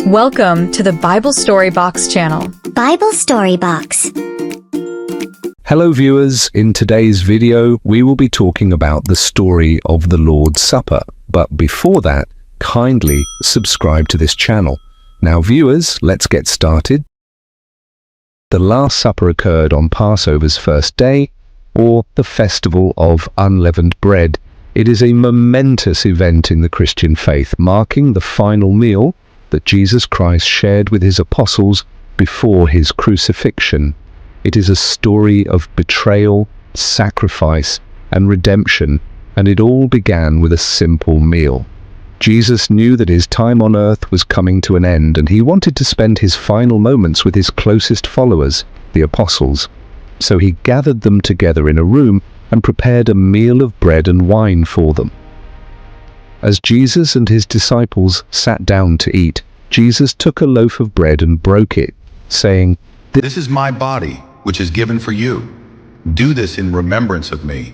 Welcome to the Bible Story Box channel. Bible Story Box. Hello viewers, in today's video we will be talking about the story of the Lord's Supper. But before that, kindly subscribe to this channel. Now viewers, let's get started. The Last Supper occurred on Passover's first day, or the Festival of Unleavened Bread. It is a momentous event in the Christian faith, marking the final meal that Jesus Christ shared with his apostles before his crucifixion. It is a story of betrayal, sacrifice, and redemption, and it all began with a simple meal. Jesus knew that his time on earth was coming to an end, and he wanted to spend his final moments with his closest followers, the apostles. So he gathered them together in a room and prepared a meal of bread and wine for them. As Jesus and his disciples sat down to eat, Jesus took a loaf of bread and broke it, saying, "This is my body, which is given for you. Do this in remembrance of me.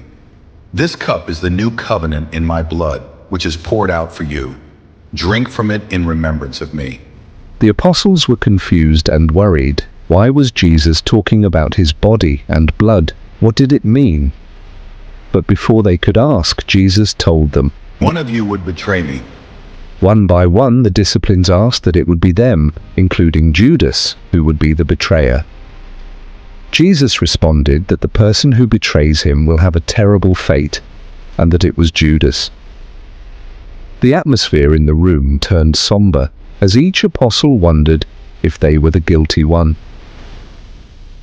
This cup is the new covenant in my blood, which is poured out for you. Drink from it in remembrance of me." The apostles were confused and worried. Why was Jesus talking about his body and blood? What did it mean? But before they could ask, Jesus told them. "One of you would betray me." One by one, the disciples asked that it would be them, including Judas, who would be the betrayer. Jesus responded that the person who betrays him will have a terrible fate, and that it was Judas. The atmosphere in the room turned somber, as each apostle wondered if they were the guilty one.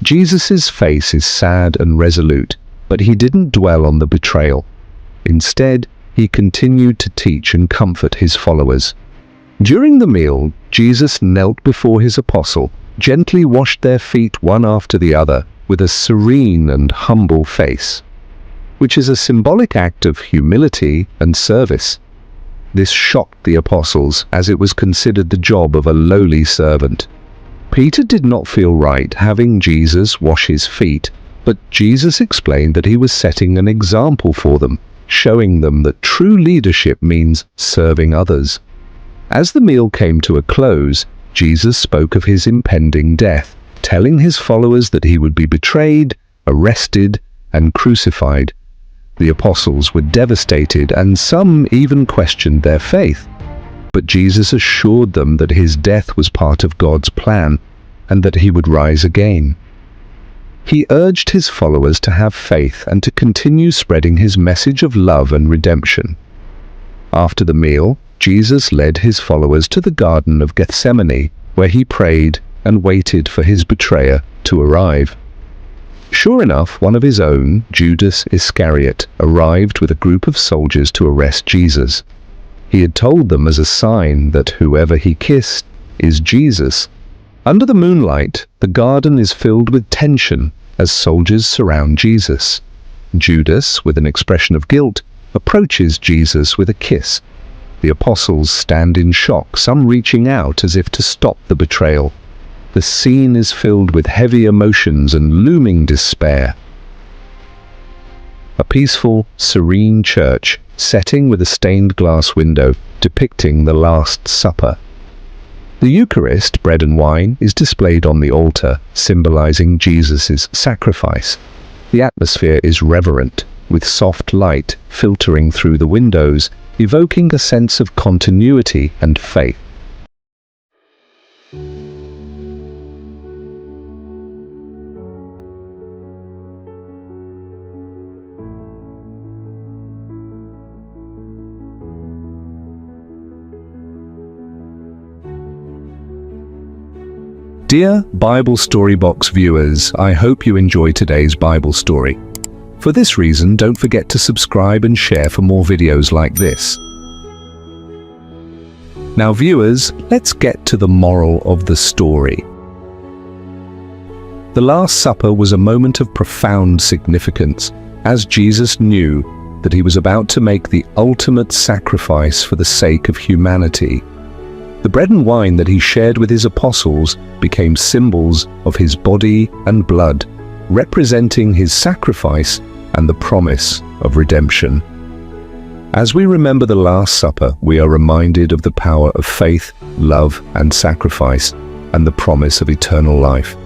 Jesus' face is sad and resolute, but he didn't dwell on the betrayal. Instead, he continued to teach and comfort his followers. During the meal, Jesus knelt before his apostle, gently washed their feet one after the other with a serene and humble face, which is a symbolic act of humility and service. This shocked the apostles, as it was considered the job of a lowly servant. Peter did not feel right having Jesus wash his feet, but Jesus explained that he was setting an example for them, showing them that true leadership means serving others. As the meal came to a close, Jesus spoke of his impending death, telling his followers that he would be betrayed, arrested, and crucified. The apostles were devastated, and some even questioned their faith. But Jesus assured them that his death was part of God's plan, and that he would rise again. He urged his followers to have faith and to continue spreading his message of love and redemption. After the meal, Jesus led his followers to the Garden of Gethsemane, where he prayed and waited for his betrayer to arrive. Sure enough, one of his own, Judas Iscariot, arrived with a group of soldiers to arrest Jesus. He had told them as a sign that whoever he kissed is Jesus. Under the moonlight, the garden is filled with tension as soldiers surround Jesus. Judas, with an expression of guilt, approaches Jesus with a kiss. The apostles stand in shock, some reaching out as if to stop the betrayal. The scene is filled with heavy emotions and looming despair. A peaceful, serene church setting with a stained glass window depicting the Last Supper. The Eucharist, bread and wine, is displayed on the altar, symbolizing Jesus' sacrifice. The atmosphere is reverent, with soft light filtering through the windows, evoking a sense of continuity and faith. Dear Bible Story Box viewers, I hope you enjoy today's Bible story. For this reason, don't forget to subscribe and share for more videos like this. Now viewers, let's get to the moral of the story. The Last Supper was a moment of profound significance, as Jesus knew that he was about to make the ultimate sacrifice for the sake of humanity. The bread and wine that he shared with his apostles became symbols of his body and blood, representing his sacrifice and the promise of redemption. As we remember the Last Supper, we are reminded of the power of faith, love, and sacrifice, and the promise of eternal life.